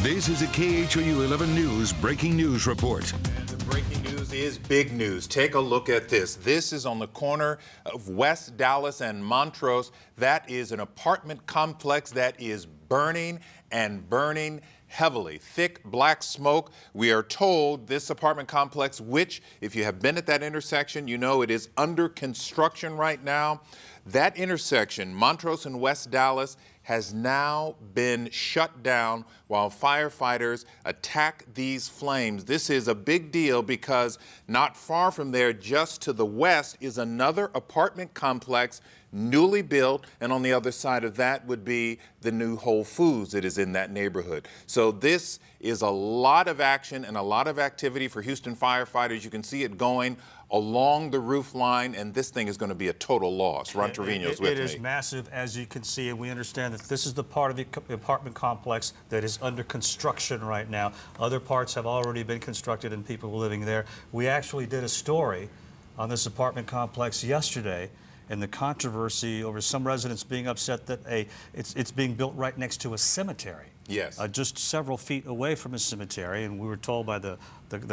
This is a KHOU 11 News breaking news report. And the breaking news is big news. Take a look at this. This is on the corner of West Dallas and Montrose. That is an apartment complex that is burning and burning heavily. Thick black smoke. We are told this apartment complex, which if you have been at that intersection, you know it is under construction right now. That intersection, Montrose and West Dallas, has now been shut down while firefighters attack these flames. This is a big deal because not far from there, just to the west, is another apartment complex, newly built, and on the other side of that would be the new Whole Foods that is in that neighborhood. So this is a lot of action and a lot of activity for Houston firefighters. You can see it going along the roof line, and this thing is going to be a total loss. Ron Trevino's with me. It is massive, as you can see, and we understand that this is the part of the apartment complex that is under construction right now. Other parts have already been constructed and people are living there. We actually did a story on this apartment complex yesterday, and the controversy over some residents being upset that it's being built right next to a cemetery. Yes. Just several feet away from a cemetery, and we were told by the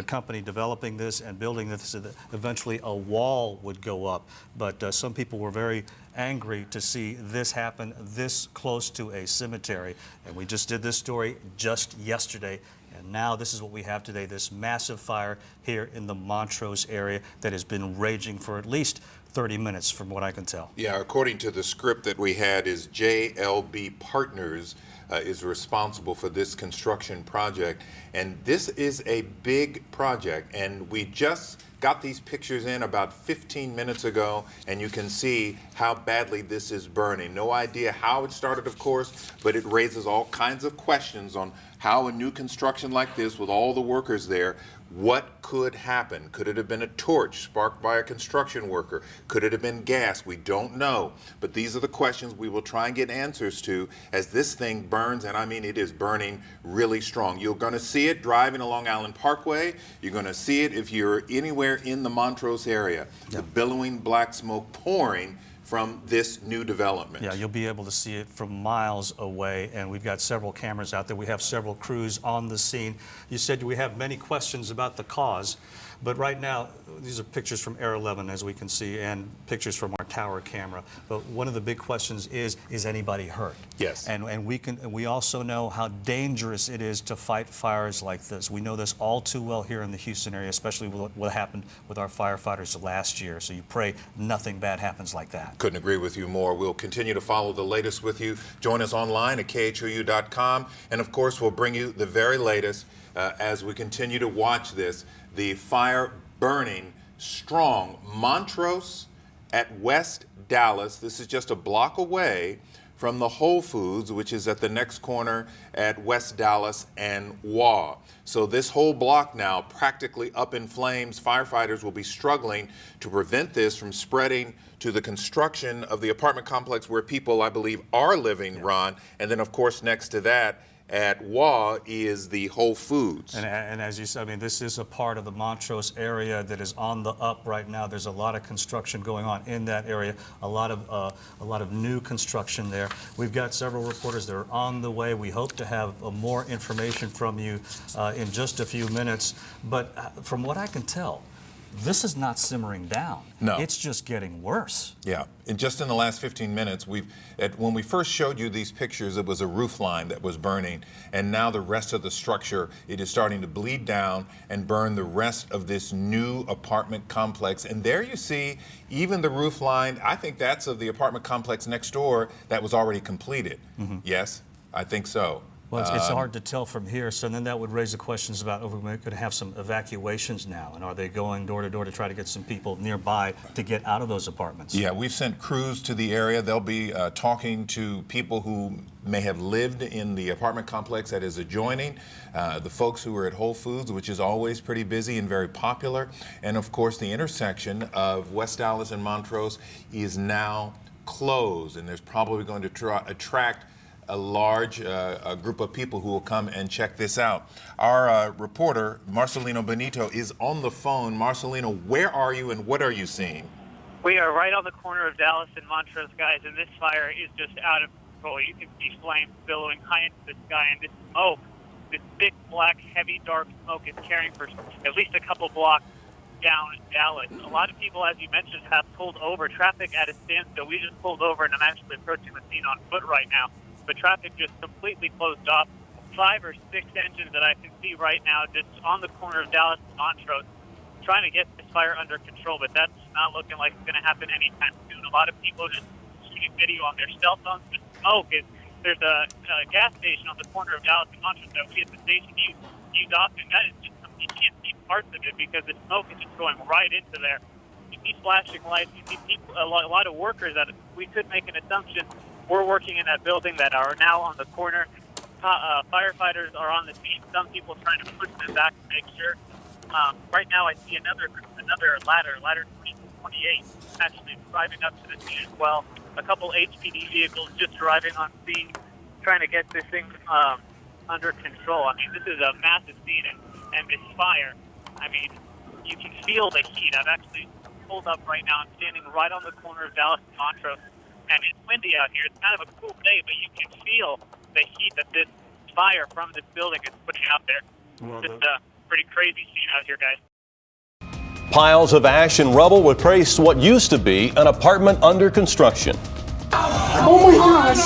company developing this and building this that eventually a wall would go up. But some people were very angry to see this happen this close to a cemetery. And we just did this story just yesterday. And now this is what we have today, this massive fire here in the Montrose area that has been raging for at least 30 minutes from what I can tell. Yeah, according to the script that we had, is JLB Partners is responsible for this construction project. And this is a big project, and we just got these pictures in about 15 minutes ago, and you can see how badly this is burning. No idea how it started, of course, but it raises all kinds of questions on how a new construction like this, with all the workers there, what could happen? Could it have been a torch sparked by a construction worker? Could it have been gas? We don't know. But these are the questions we will try and get answers to as this thing burns, and I mean it is burning really strong. You're going to see it driving along Allen Parkway. You're going to see it if you're anywhere in the Montrose area. The billowing black smoke pouring from this new development. Yeah, you'll be able to see it from miles away, and we've got several cameras out there. We have several crews on the scene. You said we have many questions about the cause, but right now, these are pictures from Air 11, as we can see, and pictures from our tower camera. But one of the big questions is anybody hurt? Yes. And we also know how dangerous it is to fight fires like this. We know this all too well here in the Houston area, especially what happened with our firefighters last year. So you pray nothing bad happens like that. Couldn't agree with you more. We'll continue to follow the latest with you. Join us online at KHOU.com. And of course, we'll bring you the very latest as we continue to watch this. The fire burning strong. Montrose at West Dallas. This is just a block away from the Whole Foods, which is at the next corner at West Dallas and KHOU. So this whole block now practically up in flames. Firefighters will be struggling to prevent this from spreading to the construction of the apartment complex where people, I believe, are living, Ron. And then, of course, next to that at KHOU is the Whole Foods. And as you said, I mean, this is a part of the Montrose area that is on the up right now. There's a lot of construction going on in that area, a lot of new construction there. We've got several reporters that are on the way. We hope to have more information from you in just a few minutes. But from what I can tell, this is not simmering down. No. It's just getting worse. Yeah, and just in the last 15 minutes, when we first showed you these pictures, it was a roof line that was burning, and now the rest of the structure, it is starting to bleed down and burn the rest of this new apartment complex. And there you see even the roof line, I think that's of the apartment complex next door that was already completed. Yes, I think so. Well, it's hard to tell from here, so then that would raise the questions about, oh, we're going to have some evacuations now, and are they going door to door to try to get some people nearby to get out of those apartments? Yeah, we've sent crews to the area. They'll be talking to people who may have lived in the apartment complex that is adjoining, the folks who are at Whole Foods, which is always pretty busy and very popular, and of course the intersection of West Dallas and Montrose is now closed, and there's probably going to attract a large group of people who will come and check this out. Our reporter, Marcelino Benito, is on the phone. Marcelino, where are you and what are you seeing? We are right on the corner of Dallas and Montrose, guys, and this fire is just out of control. You can see flames billowing high into the sky, and this smoke this big, black, heavy, dark smoke is carrying for at least a couple blocks down Dallas. A lot of people, as you mentioned, have pulled over. Traffic at a standstill. We just pulled over, and I'm actually approaching the scene on foot right now. But traffic just completely closed off. 5 or 6 engines that I can see right now just on the corner of Dallas and Montrose trying to get this fire under control, but that's not looking like it's going to happen anytime soon. A lot of people just shooting video on their cell phones. The smoke is, there's a gas station on the corner of Dallas and Montrose that we at the station use often. That is just something you can't see parts of it because the smoke is just going right into there. You see flashing lights, you see people, a lot of workers that we could make an assumption were working in that building that are now on the corner. Firefighters are on the scene. Some people trying to push them back to make sure. Right now, I see another ladder 28, actually driving up to the scene as well. A couple HPD vehicles just driving on scene, trying to get this thing under control. I mean, this is a massive scene, and this fire, I mean, you can feel the heat. I've actually pulled up right now. I'm standing right on the corner of Dallas and Montrose, and it's windy out here. It's kind of a cool day, but you can feel the heat that this fire from this building is putting out there. Well, just a pretty crazy scene out here, guys. Piles of ash and rubble replaced what used to be an apartment under construction. Oh my gosh!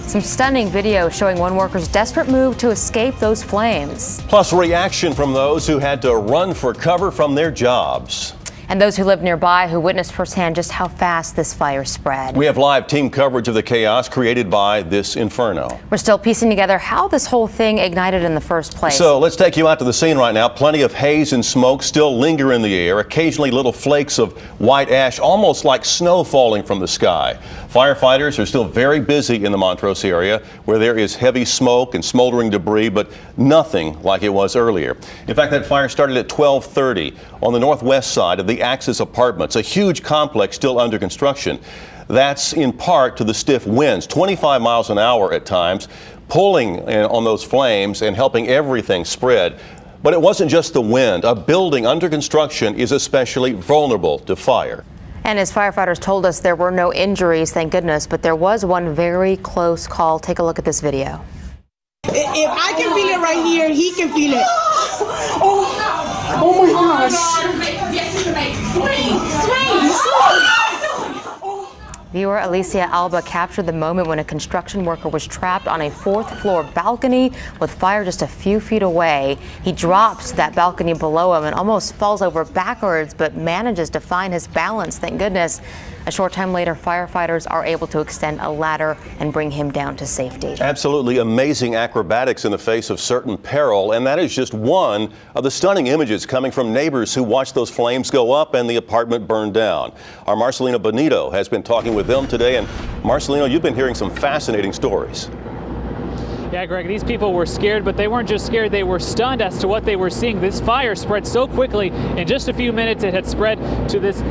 Some stunning video showing one worker's desperate move to escape those flames. Plus reaction from those who had to run for cover from their jobs. And those who live nearby who witnessed firsthand just how fast this fire spread. We have live team coverage of the chaos created by this inferno. We're still piecing together how this whole thing ignited in the first place. So let's take you out to the scene right now. Plenty of haze and smoke still linger in the air. Occasionally little flakes of white ash, almost like snow falling from the sky. Firefighters are still very busy in the Montrose area where there is heavy smoke and smoldering debris, but nothing like it was earlier. In fact, that fire started at 12:30 on the northwest side of the Axis Apartments, a huge complex still under construction. That's in part to the stiff winds, 25 miles an hour at times, pulling on those flames and helping everything spread. But it wasn't just the wind. A building under construction is especially vulnerable to fire. And as firefighters told us, there were no injuries, thank goodness, but there was one very close call. Take a look at this video. If I can feel it right here, he can feel it. Oh my gosh. Viewer Alicia Alba captured the moment when a construction worker was trapped on a 4th floor balcony with fire just a few feet away. He drops that balcony below him and almost falls over backwards, but manages to find his balance, thank goodness. A short time later, firefighters are able to extend a ladder and bring him down to safety. Absolutely amazing acrobatics in the face of certain peril, and that is just one of the stunning images coming from neighbors who watched those flames go up and the apartment burn down. Our Marcelino Benito has been talking with them today, and Marcelino, you've been hearing some fascinating stories. Yeah, Greg, these people were scared, but they weren't just scared, they were stunned as to what they were seeing. This fire spread so quickly. In just a few minutes, it had spread to this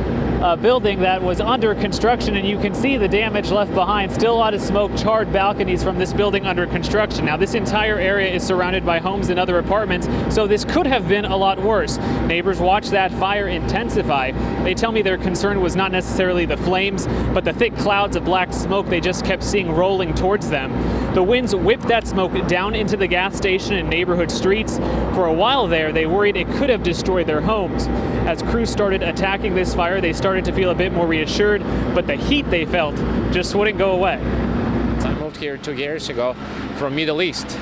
building that was under construction, and you can see the damage left behind. Still a lot of smoke, charred balconies from this building under construction. Now, this entire area is surrounded by homes and other apartments, so this could have been a lot worse. Neighbors watched that fire intensify. They tell me their concern was not necessarily the flames, but the thick clouds of black smoke they just kept seeing rolling towards them. The winds whipped that smoke down into the gas station and neighborhood streets. For a while there, they worried it could have destroyed their homes. As crews started attacking this fire, they started to feel a bit more reassured, but the heat they felt just wouldn't go away. I moved here 2 years ago from Middle East.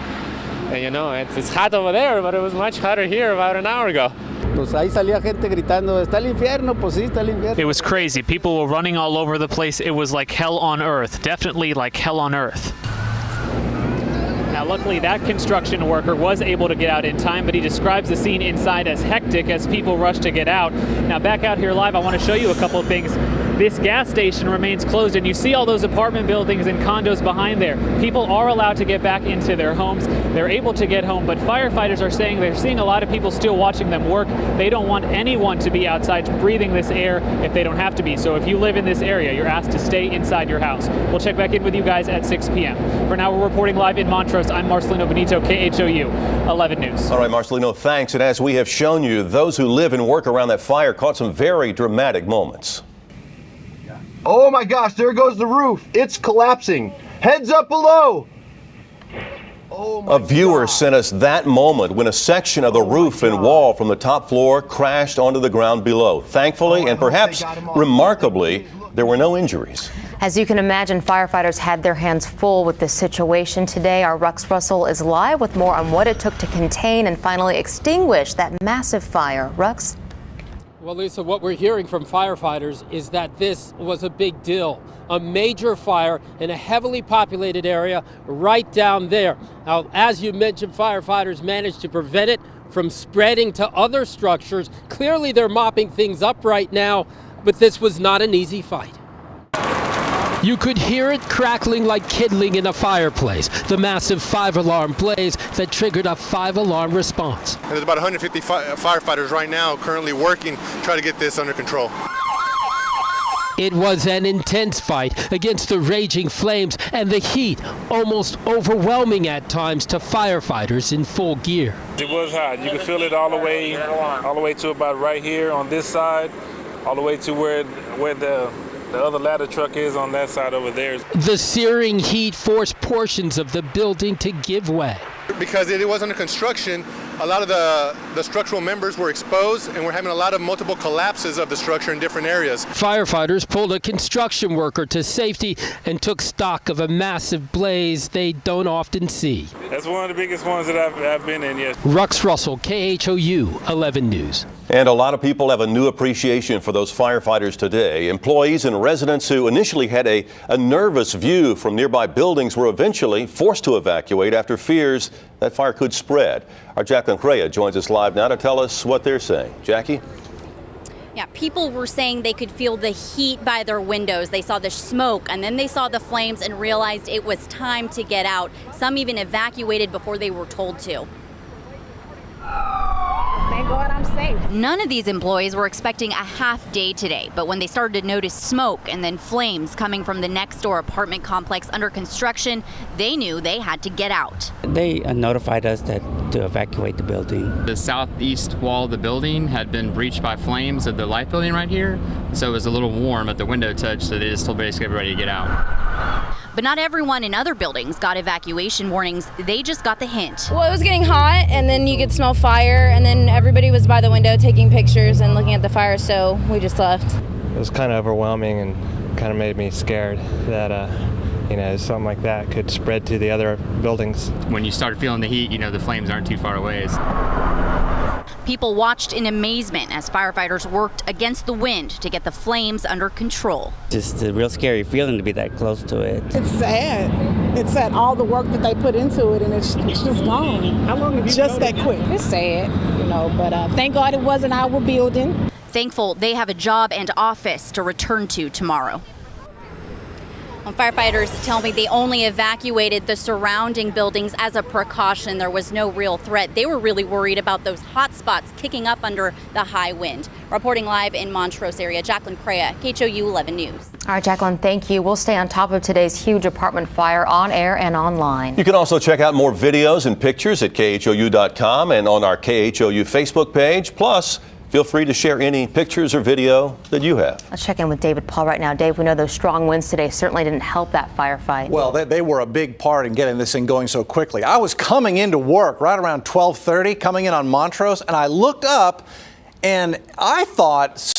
And you know, it's hot over there, but it was much hotter here about an hour ago. It was crazy. People were running all over the place. It was like hell on earth. Definitely like hell on earth. Now, luckily, that construction worker was able to get out in time, but he describes the scene inside as hectic as people rush to get out. Now, back out here live, I want to show you a couple of things. This gas station remains closed, and you see all those apartment buildings and condos behind there. People are allowed to get back into their homes. They're able to get home, but firefighters are saying they're seeing a lot of people still watching them work. They don't want anyone to be outside breathing this air if they don't have to be. So if you live in this area, you're asked to stay inside your house. We'll check back in with you guys at 6 p.m. For now, we're reporting live in Montrose. I'm Marcelino Benito, KHOU 11 News. All right, Marcelino, thanks. And as we have shown you, those who live and work around that fire caught some very dramatic moments. Oh my gosh, there goes the roof. It's collapsing. Heads up below. A viewer sent us that moment when a section of the roof and wall from the top floor crashed onto the ground below. Thankfully, and perhaps remarkably, there were no injuries. As you can imagine, firefighters had their hands full with this situation today. Our Rux Russell is live with more on what it took to contain and finally extinguish that massive fire. Rux? Well, Lisa, what we're hearing from firefighters is that this was a big deal. A major fire in a heavily populated area right down there. Now, as you mentioned, firefighters managed to prevent it from spreading to other structures. Clearly, they're mopping things up right now, but this was not an easy fight. You could hear it crackling like kindling in a fireplace, the massive 5-alarm blaze that triggered a 5-alarm response. And there's about 150 firefighters right now currently working to try to get this under control. It was an intense fight against the raging flames and the heat, almost overwhelming at times to firefighters in full gear. It was hot. You could feel it all the way to about right here on this side, all the way to where the other ladder truck is on that side over there. The searing heat forced portions of the building to give way. Because it was under construction, a lot of the structural members were exposed, and we're having a lot of multiple collapses of the structure in different areas. Firefighters pulled a construction worker to safety and took stock of a massive blaze they don't often see. That's one of the biggest ones that I've been in, yes. Rux Russell, KHOU 11 News. And a lot of people have a new appreciation for those firefighters today. Employees and residents who initially had a nervous view from nearby buildings were eventually forced to evacuate after fears that fire could spread. Our Jacqueline KHOU joins us live now to tell us what they're saying. Jackie? Yeah, people were saying they could feel the heat by their windows. They saw the smoke and then they saw the flames and realized it was time to get out. Some even evacuated before they were told to. Thank God I'm safe. None of these employees were expecting a half day today, but when they started to notice smoke and then flames coming from the next door apartment complex under construction, they knew they had to get out. They notified us that to evacuate the building. The southeast wall of the building had been breached by flames of the light building right here, so it was a little warm at the window touch, so they just told basically everybody to get out. But not everyone in other buildings got evacuation warnings. They just got the hint. Well, it was getting hot, and then you could smell fire, and then everybody was by the window taking pictures and looking at the fire, so we just left. It was kind of overwhelming and kind of made me scared that something like that could spread to the other buildings. When you start feeling the heat, the flames aren't too far away. People watched in amazement as firefighters worked against the wind to get the flames under control. Just a real scary feeling to be that close to it. It's sad. It's sad, all the work that they put into it, and it's just gone. How long have you just that quick? It's sad, but thank God it wasn't our building. Thankful they have a job and office to return to tomorrow. Well, firefighters tell me they only evacuated the surrounding buildings as a precaution. There was no real threat. They were really worried about those hot spots kicking up under the high wind. Reporting live in Montrose area, Jacqueline KHOU, KHOU 11 News. All right, Jacqueline, thank you. We'll stay on top of today's huge apartment fire on air and online. You can also check out more videos and pictures at KHOU.com and on our KHOU Facebook page. Plus, feel free to share any pictures or video that you have. Let's check in with David Paul right now. Dave, we know those strong winds today certainly didn't help that firefight. Well, they were a big part in getting this thing going so quickly. I was coming into work right around 12:30, coming in on Montrose, and I looked up and I thought,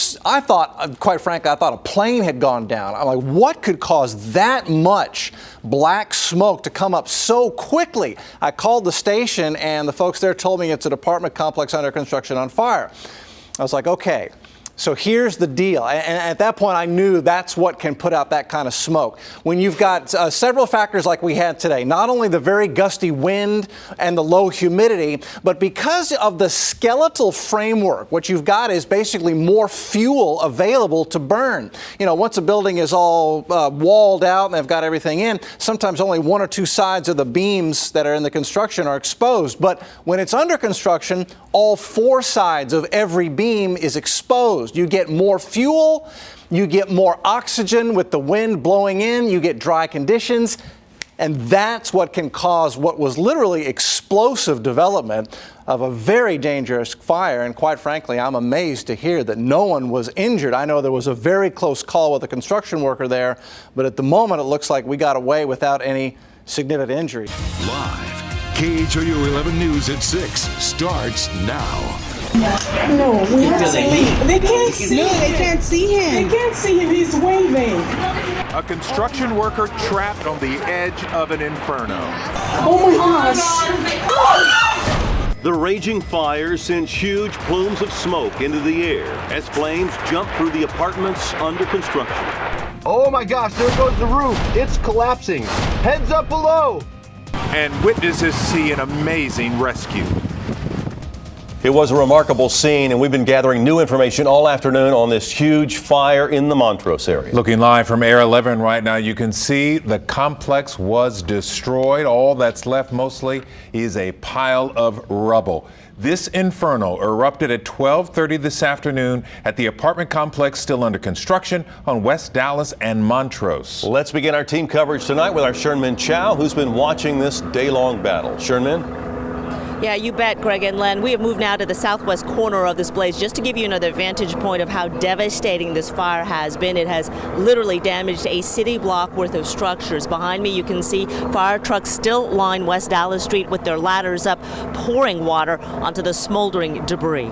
quite frankly, I thought a plane had gone down. I'm like, what could cause that much black smoke to come up so quickly? I called the station and the folks there told me it's an apartment complex under construction on fire. I was like, okay, so here's the deal. And at that point, I knew that's what can put out that kind of smoke. When you've got several factors like we had today, not only the very gusty wind and the low humidity, but because of the skeletal framework, what you've got is basically more fuel available to burn. Once a building is all walled out and they've got everything in, sometimes only one or two sides of the beams that are in the construction are exposed. But when it's under construction, all four sides of every beam is exposed. You get more fuel, you get more oxygen with the wind blowing in, you get dry conditions. And that's what can cause what was literally explosive development of a very dangerous fire. And quite frankly, I'm amazed to hear that no one was injured. I know there was a very close call with a construction worker there, but at the moment it looks like we got away without any significant injury. Live, KHOU 11 News at 6 starts now. No, we have to leave. They can't see. No, they can't see him. They can't see him. He's waving. A construction worker trapped on the edge of an inferno. Oh my gosh. The raging fire sends huge plumes of smoke into the air as flames jump through the apartments under construction. Oh my gosh, there goes the roof. It's collapsing. Heads up below. And witnesses see an amazing rescue. It was a remarkable scene, and we've been gathering new information all afternoon on this huge fire in the Montrose area. Looking live from Air 11 right now, you can see the complex was destroyed. All that's left mostly is a pile of rubble. This inferno erupted at 12:30 this afternoon at the apartment complex still under construction on West Dallas and Montrose. Let's begin our team coverage tonight with our Sherman Chow, who's been watching this day-long battle. Sherman? Yeah, you bet, Greg and Len. We have moved now to the southwest corner of this blaze just to give you another vantage point of how devastating this fire has been. It has literally damaged a city block worth of structures. Behind me, you can see fire trucks still line West Dallas Street with their ladders up, pouring water onto the smoldering debris.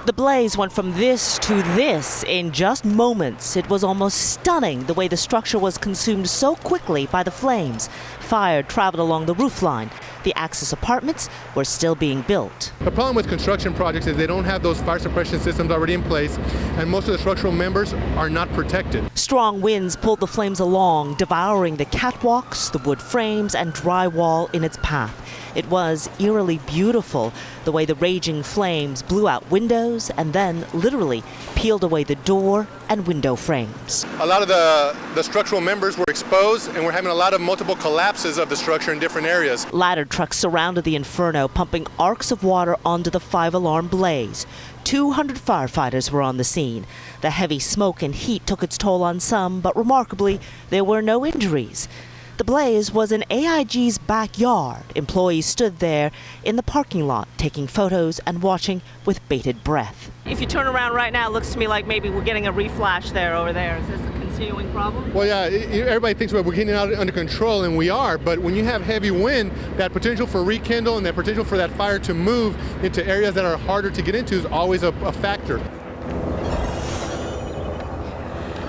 The blaze went from this to this in just moments. It was almost stunning the way the structure was consumed so quickly by the flames. Fire traveled along the roofline. The Axis apartments were still being built. The problem with construction projects is they don't have those fire suppression systems already in place, and most of the structural members are not protected. Strong winds pulled the flames along, devouring the catwalks, the wood frames, and drywall in its path. It was eerily beautiful, the way the raging flames blew out windows and then literally peeled away the door and window frames. A lot of the structural members were exposed, and we're having a lot of multiple collapses of the structure in different areas. Ladder trucks surrounded the inferno, pumping arcs of water onto the 5-alarm blaze. 200 firefighters were on the scene. The heavy smoke and heat took its toll on some, but remarkably, there were no injuries. The blaze was in AIG's backyard. Employees stood there in the parking lot taking photos and watching with bated breath. If you turn around right now, it looks to me like maybe we're getting a reflash there over there. Is this a continuing problem? Well, yeah, everybody thinks we're getting it under control, and we are, but when you have heavy wind, that potential for rekindle and that potential for that fire to move into areas that are harder to get into is always a factor.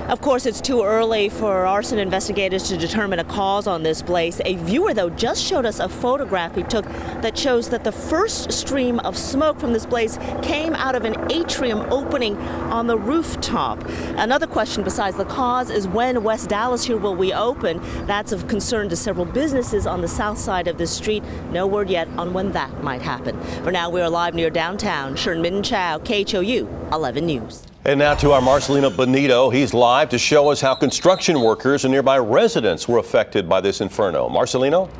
Of course, it's too early for arson investigators to determine a cause on this blaze. A viewer, though, just showed us a photograph he took that shows that the first stream of smoke from this blaze came out of an atrium opening on the rooftop. Another question besides the cause is when West Dallas here will reopen. That's of concern to several businesses on the south side of the street. No word yet on when that might happen. For now, we are live near downtown. Sherman Chow, KHOU 11 News. And now to our Marcelino Benito. He's live to show us how construction workers and nearby residents were affected by this inferno. Marcelino?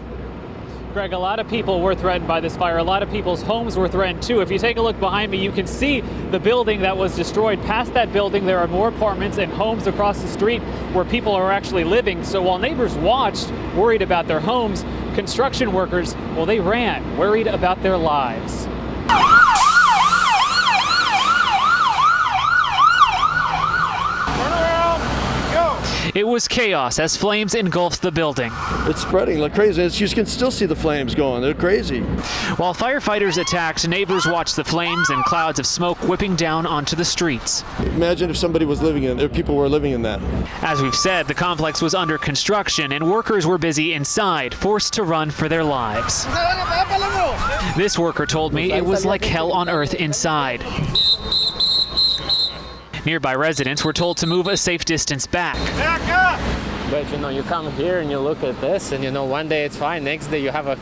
Greg, a lot of people were threatened by this fire. A lot of people's homes were threatened too. If you take a look behind me, you can see the building that was destroyed. Past that building, there are more apartments and homes across the street where people are actually living. So while neighbors watched, worried about their homes, construction workers, well, they ran, worried about their lives. It was chaos as flames engulfed the building. It's spreading like crazy. You can still see the flames going. They're crazy. While firefighters attacked, neighbors watched the flames and clouds of smoke whipping down onto the streets. Imagine if somebody was living in there, people were living in that. As we've said, the complex was under construction and workers were busy inside, forced to run for their lives. This worker told me it was like hell on earth inside. Nearby residents were told to move a safe distance back. But you come here and you look at this and one day it's fine, next day you have a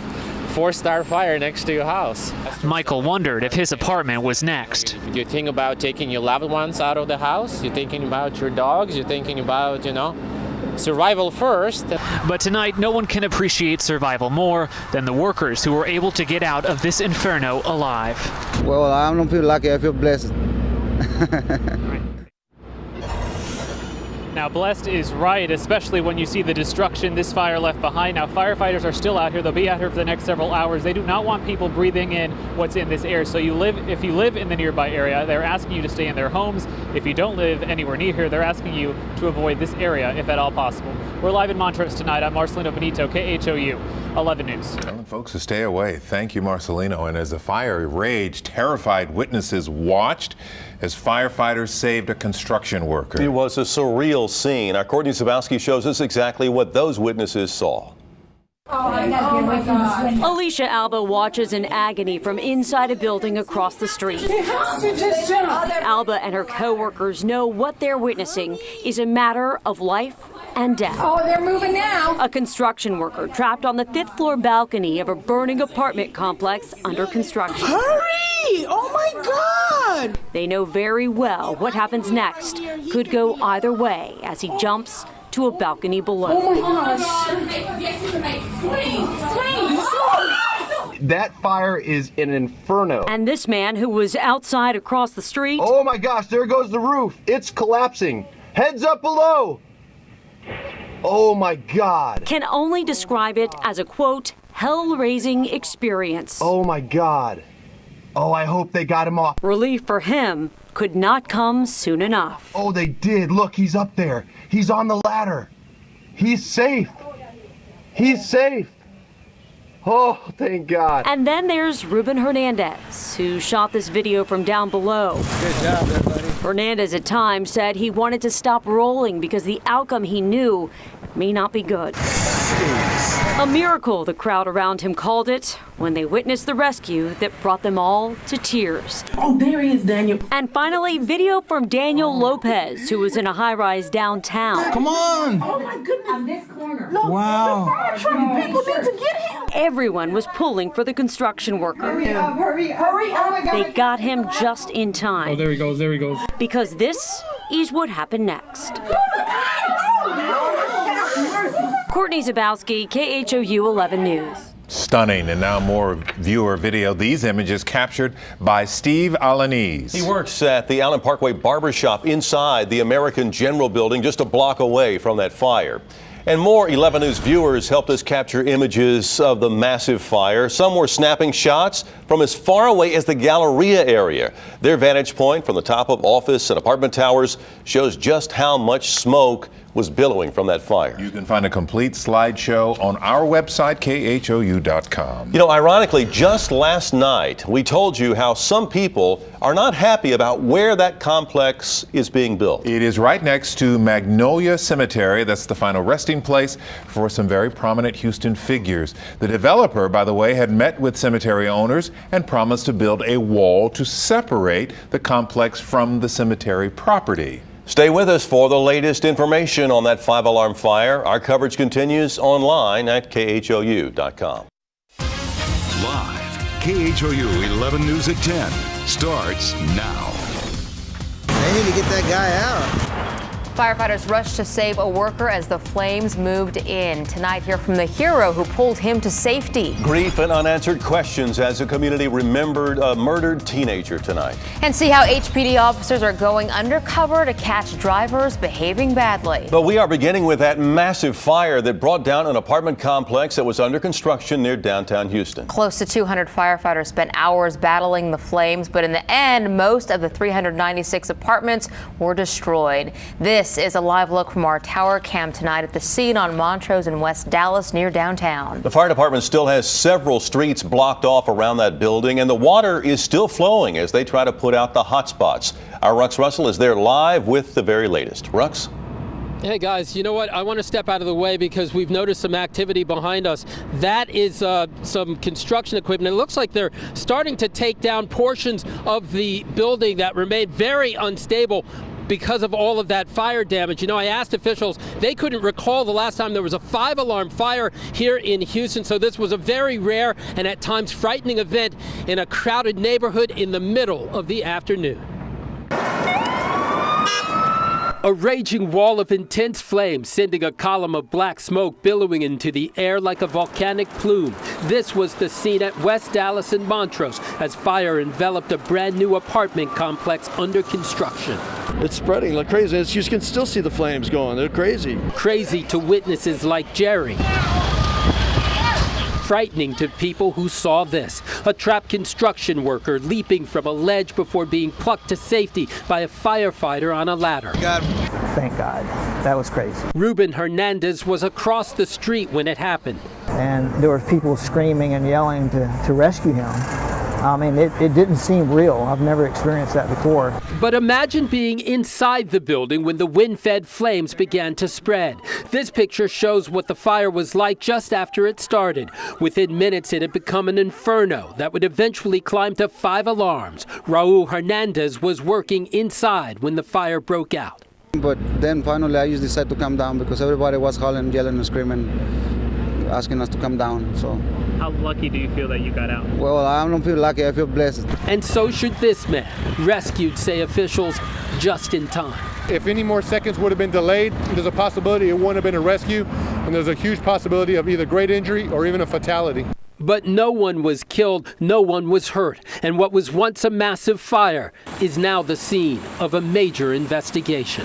4-star fire next to your house. Michael wondered if his apartment was next. You think about taking your loved ones out of the house, you're thinking about your dogs, you're thinking about, survival first. But tonight, no one can appreciate survival more than the workers who were able to get out of this inferno alive. Well, I don't feel lucky, I feel blessed. Now, Now, blessed is right, especially when you see the destruction this fire left behind. Now, firefighters are still out here. They'll be out here for the next several hours. They do not want people breathing in what's in this air. So if you live in the nearby area, they're asking you to stay in their homes. If you don't live anywhere near here, they're asking you to avoid this area if at all possible. We're live in Montrose tonight. I'm Marcelino Benito, KHOU 11 News. Telling folks to stay away. Thank you, Marcelino. And as the fire raged, terrified witnesses watched as firefighters saved a construction worker. It was a surreal scene. Our Courtney Zabowski shows us exactly what those witnesses saw. Alicia Alba watches in agony from inside a building across the street. Alba and her co-workers know what they're witnessing is a matter of life and death. Oh, they're moving now. A construction worker trapped on the 5th floor balcony of a burning apartment complex under construction. Hurry! Oh my God! They know very well what happens next could go either way as he jumps to a balcony below. Oh my gosh! That fire is an inferno. And this man who was outside across the street. Oh my gosh, there goes the roof. It's collapsing. Heads up below. Oh my God. Can only describe it as a, quote, hell-raising experience. Oh my God. Oh, I hope they got him off. Relief for him could not come soon enough. Oh, they did. Look, he's up there. He's on the ladder. He's safe. He's safe. Oh, thank God. And then there's Ruben Hernandez, who shot this video from down below. Good job, everybody. Hernandez at times said he wanted to stop rolling because the outcome he knew may not be good. A miracle, the crowd around him called it, when they witnessed the rescue that brought them all to tears. Oh, there he is, Daniel. And finally, video from Daniel Lopez, who was in a high-rise downtown. Come on! Oh my goodness. On this corner. No, wow. People need to get him. Everyone was pulling for the construction worker. Hurry up, hurry, hurry. Oh my God. They got him just in time. Oh, there he goes, there he goes. Because this is what happened next. Courtney Zabowski, KHOU 11 News. Stunning, and now more viewer video. These images captured by Steve Alaniz. He works at the Allen Parkway Barbershop inside the American General Building, just a block away from that fire. And more 11 News viewers helped us capture images of the massive fire. Some were snapping shots from as far away as the Galleria area. Their vantage point from the top of office and apartment towers shows just how much smoke was billowing from that fire. You can find a complete slideshow on our website, KHOU.com. You know, ironically, just last night, we told you how some people are not happy about where that complex is being built. It is right next to Magnolia Cemetery. That's the final resting place for some very prominent Houston figures. The developer, by the way, had met with cemetery owners and promised to build a wall to separate the complex from the cemetery property. Stay with us for the latest information on that 5-alarm fire. Our coverage continues online at KHOU.com. Live, KHOU 11 News at 10 starts now. They need to get that guy out. Firefighters rushed to save a worker as the flames moved in. Tonight, hear from the hero who pulled him to safety. Grief and unanswered questions as the community remembered a murdered teenager tonight. And see how HPD officers are going undercover to catch drivers behaving badly. But we are beginning with that massive fire that brought down an apartment complex that was under construction near downtown Houston. Close to 200 firefighters spent hours battling the flames, but in the end, most of the 396 apartments were destroyed. This is a live look from our tower cam tonight at the scene on Montrose in West Dallas near downtown. The fire department still has several streets blocked off around that building, and the water is still flowing as they try to put out the hot spots. Our Rux Russell is there live with the very latest. Rux? Hey guys, you know what? I want to step out of the way because we've noticed some activity behind us. That is some construction equipment. It looks like they're starting to take down portions of the building that remained very unstable because of all of that fire damage. You know, I asked officials, they couldn't recall the last time there was a 5-alarm fire here in Houston, so this was a very rare and at times frightening event in a crowded neighborhood in the middle of the afternoon. A raging wall of intense flames, sending a column of black smoke billowing into the air like a volcanic plume. This was the scene at West Dallas and Montrose as fire enveloped a brand new apartment complex under construction. It's spreading like crazy. You can still see the flames going. They're crazy. Crazy to witnesses like Jerry. Frightening to people who saw this. A trapped construction worker leaping from a ledge before being plucked to safety by a firefighter on a ladder. Thank God. That was crazy. Ruben Hernandez was across the street when it happened. And there were people screaming and yelling to rescue him. I mean, it didn't seem real. I've never experienced that before. But imagine being inside the building when the wind-fed flames began to spread. This picture shows what the fire was like just after it started. Within minutes, it had become an inferno that would eventually climb to 5 alarms. Raul Hernandez was working inside when the fire broke out. But then finally I just decided to come down because everybody was hollering, yelling, and screaming, asking us to come down. So. How lucky do you feel that you got out? Well, I don't feel lucky, I feel blessed. And so should this man, rescued, say officials, just in time. If any more seconds would have been delayed, there's a possibility it wouldn't have been a rescue, and there's a huge possibility of either great injury or even a fatality. But no one was killed, no one was hurt, and what was once a massive fire is now the scene of a major investigation.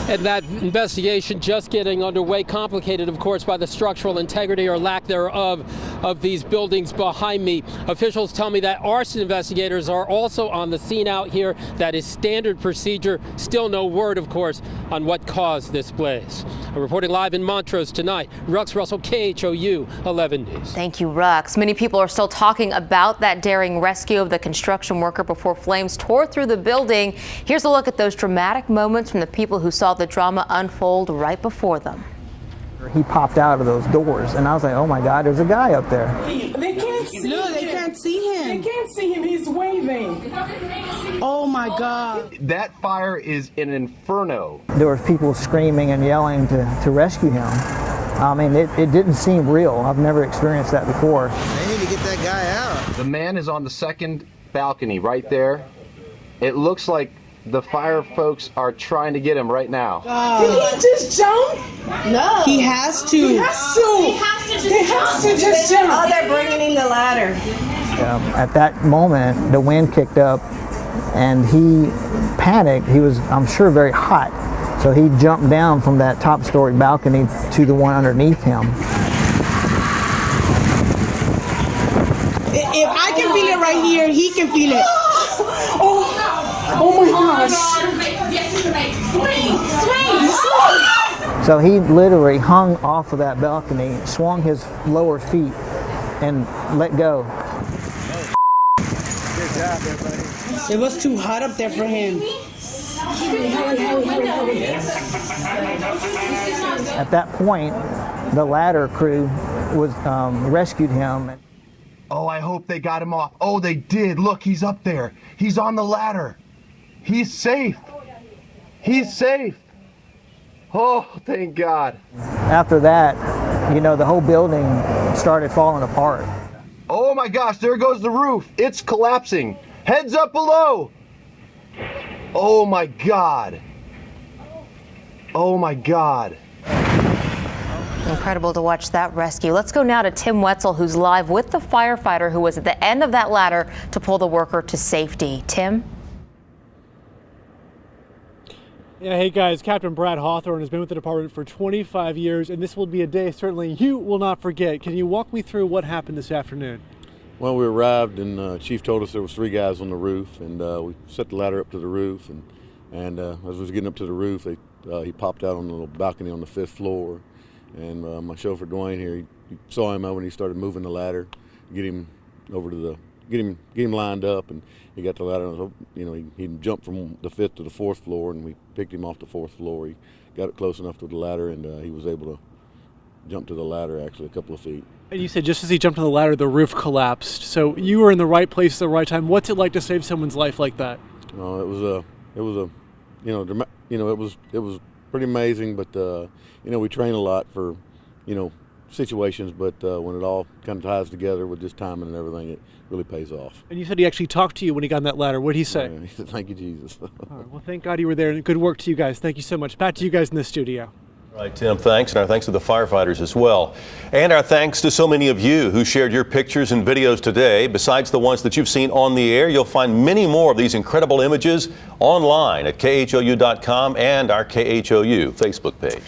And that investigation just getting underway, complicated, of course, by the structural integrity or lack thereof of these buildings behind me. Officials tell me that arson investigators are also on the scene out here. That is standard procedure. Still no word, of course, on what caused this blaze. I'm reporting live in Montrose tonight. Rux Russell, KHOU 11 News. Thank you, Rux. Many people are still talking about that daring rescue of the construction worker before flames tore through the building. Here's a look at those dramatic moments from the people who saw the drama unfold right before them. He popped out of those doors, and I was like, oh my God, there's a guy up there. They can't see. No, they can't see him. They can't see him. He's waving. Oh my God. That fire is an inferno. There were people screaming and yelling to rescue him. I mean, it didn't seem real. I've never experienced that before. They need to get that guy out. The man is on the second balcony right there. It looks like the fire folks are trying to get him right now. Did he just jump? No. He has to. He has to. He has to just jump. Oh, they're bringing in the ladder. At that moment, the wind kicked up, and he panicked. He was, I'm sure, very hot. So he jumped down from that top-story balcony to the one underneath him. If I can feel it right here, he can feel it. Oh my gosh. So he literally hung off of that balcony, swung his lower feet, and let go. Good job, everybody. It was too hot up there for him. At that point, the ladder crew was rescued him. Oh, I hope they got him off. Oh, they did. Look, he's up there. He's on the ladder. He's safe. He's safe. Oh, thank God. After that, you know, the whole building started falling apart. Oh my gosh, there goes the roof. It's collapsing. Heads up below. Oh my God. Oh my God. Incredible to watch that rescue. Let's go now to Tim Wetzel, who's live with the firefighter who was at the end of that ladder to pull the worker to safety. Tim? Yeah, hey guys, Captain Brad Hawthorne has been with the department for 25 years, and this will be a day certainly you will not forget. Can you walk me through what happened this afternoon? Well, we arrived and Chief told us there was 3 guys on the roof, and we set the ladder up to the roof, and as we was getting up to the roof, he popped out on the little balcony on the 5th floor, and my chauffeur Dwayne here, he saw him when he started moving the ladder, get him over to the, get him lined up, and he got the ladder. You know, he jumped from the 5th to the 4th floor, and we picked him off the 4th floor. He got it close enough to the ladder, and he was able to jump to the ladder actually a couple of feet. And you said just as he jumped on the ladder, the roof collapsed. So you were in the right place at the right time. What's it like to save someone's life like that? It was it was pretty amazing. But you know, we train a lot for, you know, situations. But when it all kind of ties together with just timing and everything, it really pays off. And you said he actually talked to you when he got on that ladder. What did he say? He said, "Thank you, Jesus." All right, well, thank God you were there, and good work to you guys. Thank you so much. Back to you guys in the studio. All right, Tim, thanks, and our thanks to the firefighters as well. And our thanks to so many of you who shared your pictures and videos today. Besides the ones that you've seen on the air, you'll find many more of these incredible images online at KHOU.com and our KHOU Facebook page.